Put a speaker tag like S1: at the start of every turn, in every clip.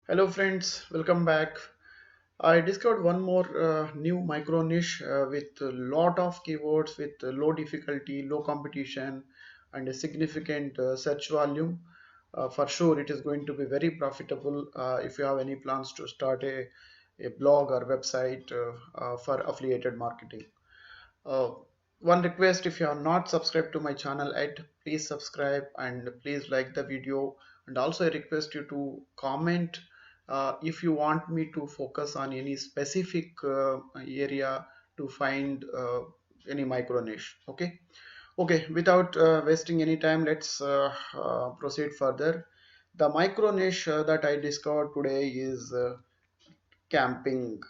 S1: Hello friends, welcome back. I discovered one more new micro niche with a lot of keywords with low difficulty, low competition, and a significant search volume. For sure, it is going to be very profitable if you have any plans to start a blog or website for affiliated marketing. Uh, One request, if you are not subscribed to my channel yet, please subscribe and please like the video. And also I request you to comment if you want me to focus on any specific area to find any micro niche. Okay, without wasting any time, let's proceed further. The micro niche that I discovered today is camping.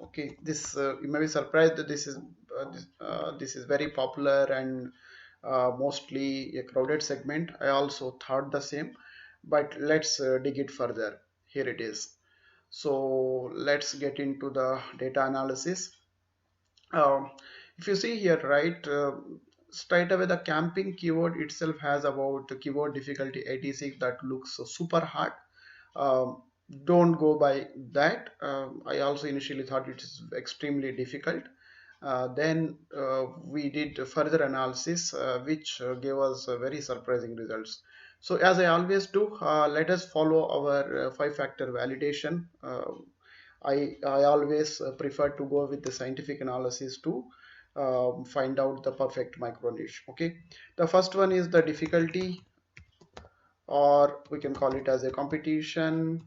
S1: Okay, this you may be surprised that this is very popular and mostly a crowded segment. I also thought the same, but let's dig it further. Here it is. So let's get into the data analysis. um, if you see here, right, straight away the camping keyword itself has about keyword difficulty 86. That looks super hard. um, don't go by that. I also initially thought it is extremely difficult. Then we did further analysis, which gave us very surprising results. So as I always do, let us follow our five-factor validation. I always prefer to go with the scientific analysis to find out the perfect micro niche. Okay, the first one is the difficulty, or we can call it as a competition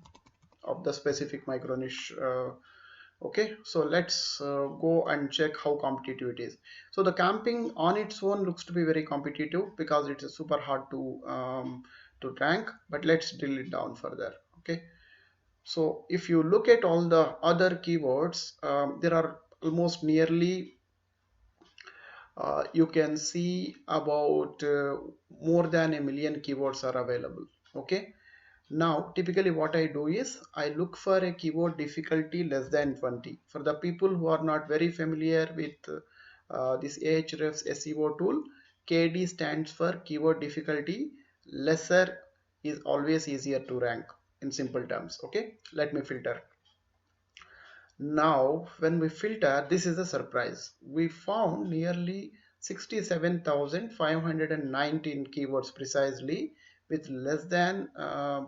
S1: of the specific micro niche. Okay, so let's go and check how competitive it is. So the camping on its own looks to be very competitive because it is super hard to rank, but let's drill it down further. Okay, so if you look at all the other keywords, there are almost nearly you can see about more than a million keywords are available. Okay, now typically what I do is I look for a keyword difficulty less than 20. For the people who are not very familiar with this Ahrefs SEO tool, KD stands for keyword difficulty lesser is always easier to rank, in simple terms. Okay, let me filter. Now, when we filter, this is a surprise. We found nearly 67,519 keywords precisely with less than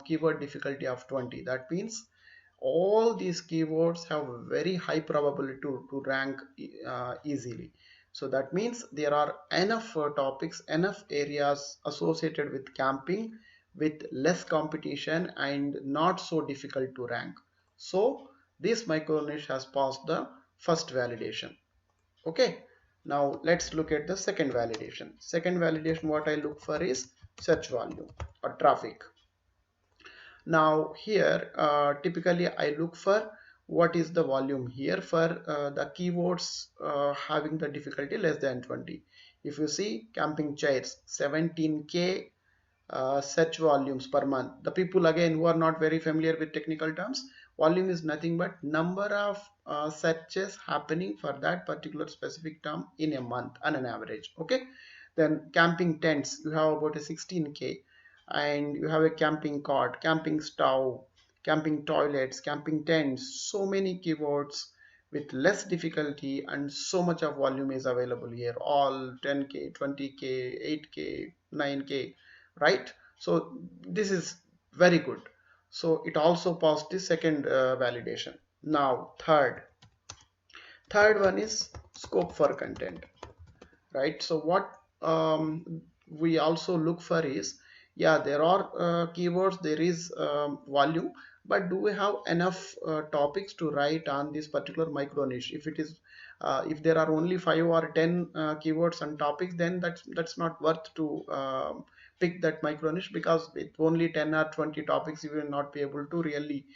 S1: keyword difficulty of 20. That means all these keywords have a very high probability to rank easily. So that means there are enough topics, enough areas associated with camping with less competition and not so difficult to rank. So this micro niche has passed the first validation. Okay, now let's look at the second validation. Second validation, what I look for is search volume or traffic. Now here typically I look for what is the volume here for the keywords having the difficulty less than 20. If you see camping chairs, 17k search volumes per month. The people again who are not very familiar with technical terms, volume is nothing but number of searches happening for that particular specific term in a month on an average. Okay, then camping tents, you have about a 16k, and you have a camping cot, camping stove, camping toilets, camping tents. So many keywords with less difficulty and so much of volume is available here, all 10k, 20k, 8k, 9k, right? So this is very good. So it also passed the second validation. Now third one is scope for content, right? So what we also look for is, yeah, there are keywords, there is volume, but do we have enough topics to write on this particular micro niche? If it is if there are only 5 or 10 keywords and topics, then that's not worth to pick that micro niche, because with only 10 or 20 topics you will not be able to really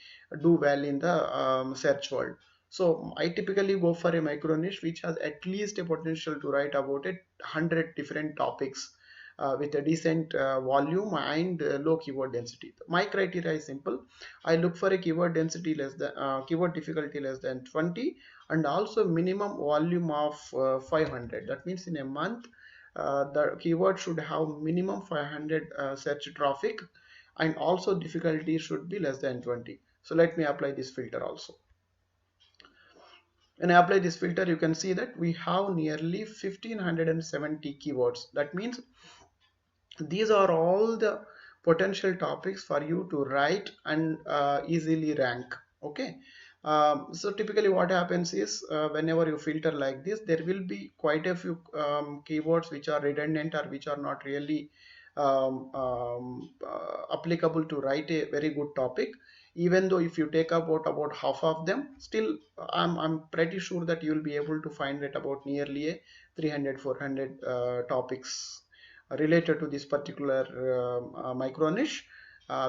S1: do well in the search world. So I typically go for a micro niche which has at least a potential to write about 100 different topics with a decent volume and low keyword density. My criteria is simple. I look for a keyword density less than keyword difficulty less than 20, and also minimum volume of 500. That means in a month the keyword should have minimum 500 search traffic, and also difficulty should be less than 20. So let me apply this filter also. When I apply this filter, you can see that we have nearly 1570 keywords. That means these are all the potential topics for you to write and easily rank. Okay. So typically what happens is whenever you filter like this, there will be quite a few keywords which are redundant or which are not really applicable to write a very good topic. Even though if you take about half of them, still I'm pretty sure that you will be able to find it about nearly a 300 400 topics related to this particular micro niche,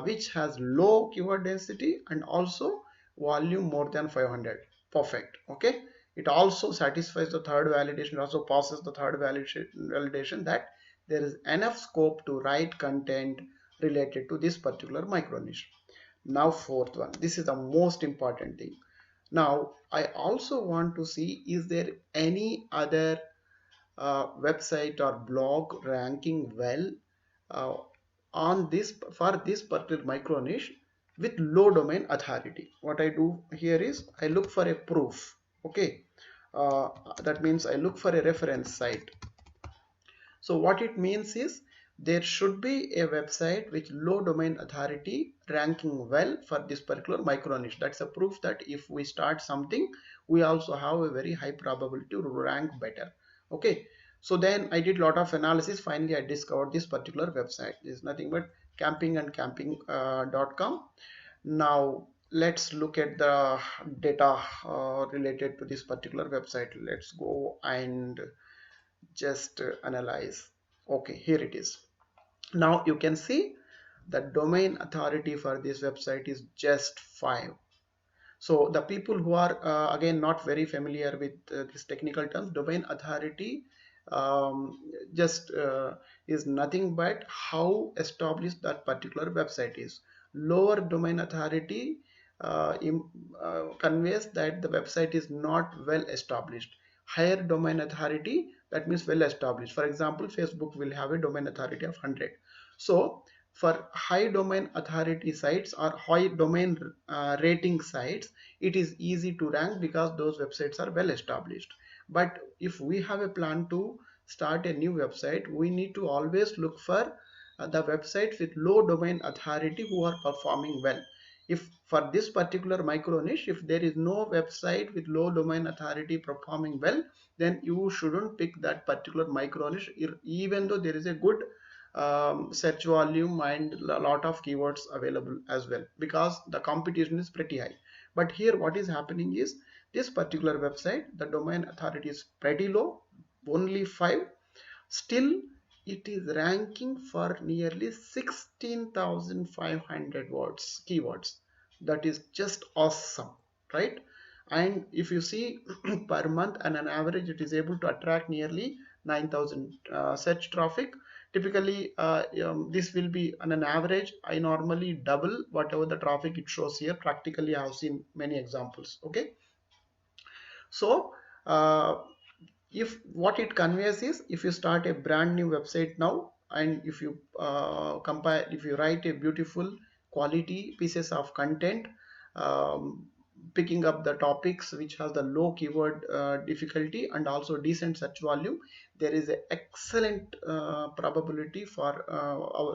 S1: which has low keyword density and also volume more than 500. Perfect. Okay. It also satisfies the third validation, also passes the third validation that there is enough scope to write content related to this particular micro niche. Now fourth one, this is the most important thing. Now I also want to see, is there any other website or blog ranking well uh, on this for this particular micro niche with low domain authority. What I do here is I look for a proof. Okay. That means I look for a reference site. So what it means is there should be a website with low domain authority ranking well for this particular micro niche. That's a proof that if we start something, we also have a very high probability to rank better. Okay. So then I did a lot of analysis. Finally, I discovered this particular website. It's nothing but campingandcamping.com. Now let's look at the data related to this particular website. Let's go and just analyze. Okay, here it is. Now you can see the domain authority for this website is just 5. So the people who are again not very familiar with this technical terms, domain authority um, just is nothing but how established that particular website is. Lower domain authority conveys that the website is not well established. Higher domain authority, that means well established. For example, Facebook will have a domain authority of 100. So for high domain authority sites or high domain rating sites, it is easy to rank because those websites are well established. But if we have a plan to start a new website, we need to always look for the websites with low domain authority who are performing well. If for this particular micro niche, if there is no website with low domain authority performing well, then you shouldn't pick that particular micro niche, even though there is a good search volume and a lot of keywords available as well, because the competition is pretty high. But here what is happening is this particular website, the domain authority is pretty low, only 5. Still it is ranking for nearly 16,500 words keywords. That is just awesome, right? And if you see per month and an average, it is able to attract nearly 9,000 search traffic. Typically this will be on an average. I normally double whatever the traffic it shows here. Practically I have seen many examples. Okay. So if what it conveys is, if you start a brand new website now, and if you compare, if you write a beautiful quality pieces of content, um, picking up the topics which has the low keyword difficulty and also decent search volume, there is an excellent probability for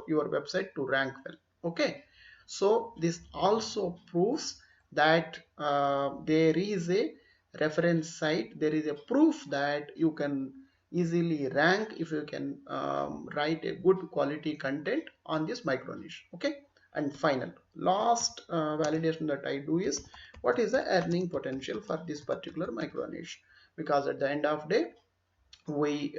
S1: your website to rank well. Okay. So this also proves that there is a reference site, there is a proof that you can easily rank if you can write a good quality content on this micro niche. Okay. And final last validation that I do is, what is the earning potential for this particular micro niche? Because at the end of the day, we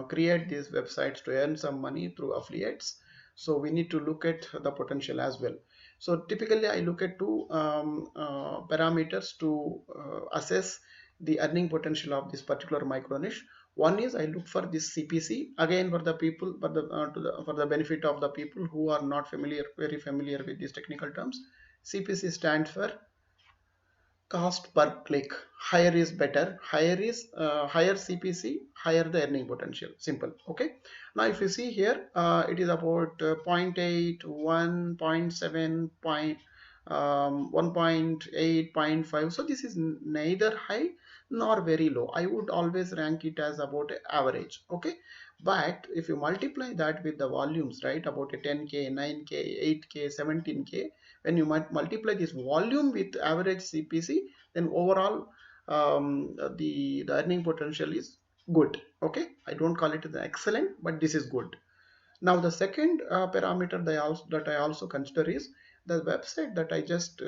S1: create these websites to earn some money through affiliates, so we need to look at the potential as well. So typically I look at two parameters to assess the earning potential of this particular micro niche. One is I look for this CPC, again for the people, for the benefit of the people who are not very familiar with these technical terms. CPC stands for cost per click. Higher is better. Higher is higher CPC, higher the earning potential. Simple. Okay. Now if you see here, it is about zero point 0.8, 1, 0.7, 1.8, zero point 0.5. So this is neither high nor very low. I would always rank it as about average. Okay. But if you multiply that with the volumes, right, about a 10K, 9K, 8K, 17K, when you might multiply this volume with average CPC, then overall the earning potential is good. Okay, I don't call it the excellent, but this is good. Now the second parameter that I also consider is the website that I just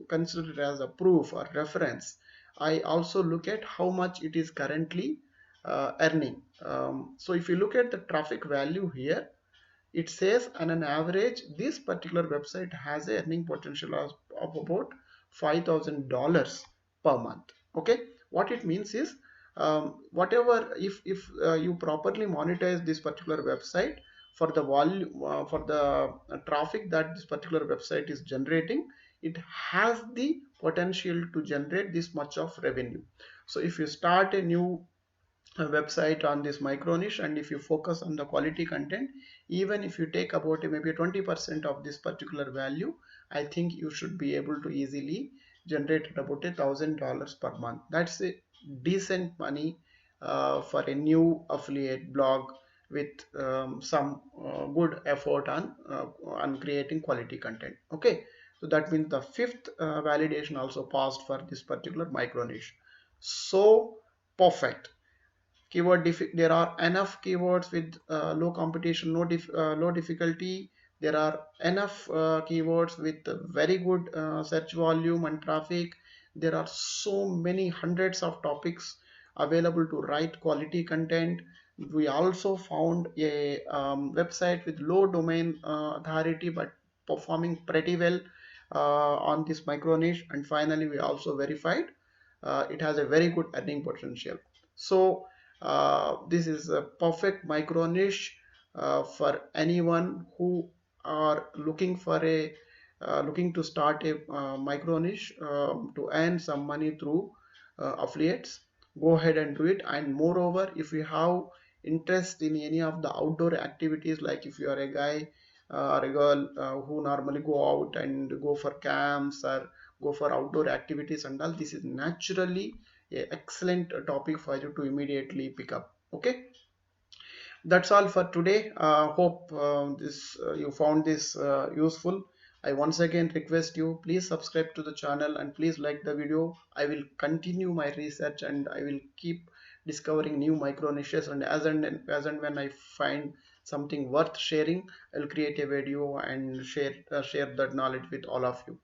S1: considered as a proof or reference. I also look at how much it is currently earning. So if you look at the traffic value here, it says on an average this particular website has a earning potential of about $5,000 per month. Okay, what it means is whatever, if you properly monetize this particular website for the volume for the traffic that this particular website is generating, it has the potential to generate this much of revenue. So if you start a new website on this micro niche, and if you focus on the quality content, even if you take about maybe 20% of this particular value, I think you should be able to easily generate about $1,000 per month. That's a decent money for a new affiliate blog with some good effort on creating quality content. Okay, so that means the fifth validation also passed for this particular micro niche. So perfect. There are enough keywords with low competition, low difficulty. There are enough keywords with very good search volume and traffic. There are so many hundreds of topics available to write quality content. We also found a website with low domain authority but performing pretty well on this micro niche. And finally we also verified it has a very good earning potential. So this is a perfect micro niche for anyone who are looking for a looking to start a micro niche to earn some money through affiliates. Go ahead and do it. And moreover, if you have interest in any of the outdoor activities, like if you are a guy or a girl who normally go out and go for camps or go for outdoor activities and all, this is naturally a excellent topic for you to immediately pick up. Okay, that's all for today. Hope this you found this useful. I once again request you, please subscribe to the channel and please like the video. I will continue my research and I will keep discovering new micro niches, and as and when I find something worth sharing, I'll create a video and share that knowledge with all of you.